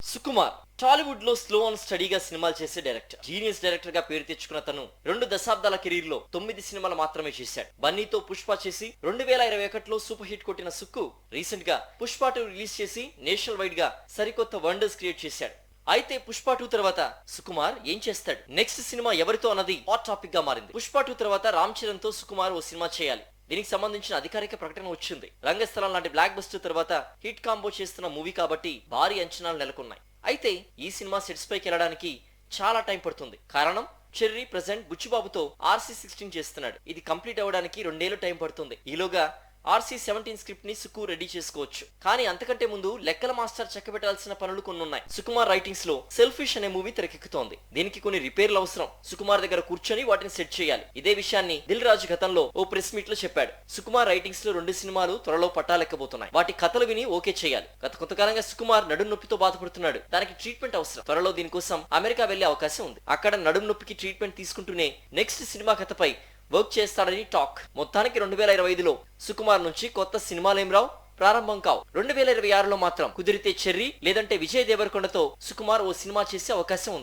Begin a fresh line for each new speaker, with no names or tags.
సుకుమార్ టాలీవుడ్ లో slow and స్టడీగా సినిమాలు చేసే డైరెక్టర్. జీనియస్ డైరెక్టర్ గా పేరు తెచ్చుకున్న తను 2 దశాబ్దాల కెరీర్ లో 9 సినిమాలు మాత్రమే చేశాడు. బన్నీతో పుష్ప చేసి 2021లో సూపర్ హిట్ కొట్టిన సుక్కు రీసెంట్ గా పుష్ప 2 రిలీజ్ చేసి నేషనల్ వైడ్ గా సరికొత్త వండర్స్ క్రియేట్ చేశాడు. అయితే పుష్ప 2 తర్వాత సుకుమార్ ఏం చేస్తాడు, నెక్స్ట్ సినిమా ఎవరితో అన్నది హాట్ టాపిక్ గా మారింది. పుష్ప 2 తర్వాత రామ్ చరణ్ తో సుకుమార్ ఓ సినిమా చేయాలి. దీనికి సంబంధించిన అధికారిక ప్రకటన వచ్చింది. రంగస్థలం లాంటి బ్లాక్ బస్టర్ తర్వాత హిట్ కాంబో చేస్తున్న మూవీ కాబట్టి భారీ అంచనాలు నెలకొన్నాయి. అయితే ఈ సినిమా సెట్స్ పైకి వెళ్ళడానికి చాలా టైం పడుతుంది. కారణం, చెర్రీ ప్రెసెంట్ బుచ్చిబాబుతో RC16 చేస్తున్నాడు. ఇది కంప్లీట్ అవ్వడానికి 2 ఏళ్లు టైం పడుతుంది. ఈలోగా RC17 స్క్రిప్ట్ ని సుకు రెడీ చేసుకోవచ్చు. కానీ అంతకంటే ముందు లెక్కల మాస్టర్ చక్కబెట్టాల్సిన పనులు కొన్ని ఉన్నాయి. సుకుమార్ రైటింగ్స్ లో సెల్ఫిష్ అనే మూవీ తెరకెక్కుతోంది. దీనికి కొన్ని రిపేర్లు అవసరం. సుకుమార్ దగ్గర కూర్చొని వాటిని సెట్ చేయాలి. ఇదే విషయాన్ని దిల్ రాజు గతంలో ఓ ప్రెస్ మీట్ లో చెప్పాడు. సుకుమార్ రైటింగ్స్ లో 2 సినిమాలు త్వరలో పట్టాలెక్కబోతున్నాయి. వాటి కథలు విని ఓకే చేయాలి. గత కొంతకాలంగా సుకుమార్ నడుం నొప్పితో బాధపడుతున్నాడు. దానికి ట్రీట్మెంట్ అవసరం. త్వరలో దీనికోసం అమెరికా వెళ్లే అవకాశం ఉంది. అక్కడ నడుం నొప్పికి ట్రీట్మెంట్ తీసుకుంటూనే నెక్స్ట్ సినిమా కథపై వర్క్ చేస్తాడని టాక్. మొత్తానికి 2025లో సుకుమార్ నుంచి కొత్త సినిమాలేం రావు, ప్రారంభం కావు. 2026లో మాత్రం కుదిరితే చెర్రీ లేదంటే విజయ్ దేవరకొండతో సుకుమార్ ఓ సినిమా చేసే అవకాశం ఉంది.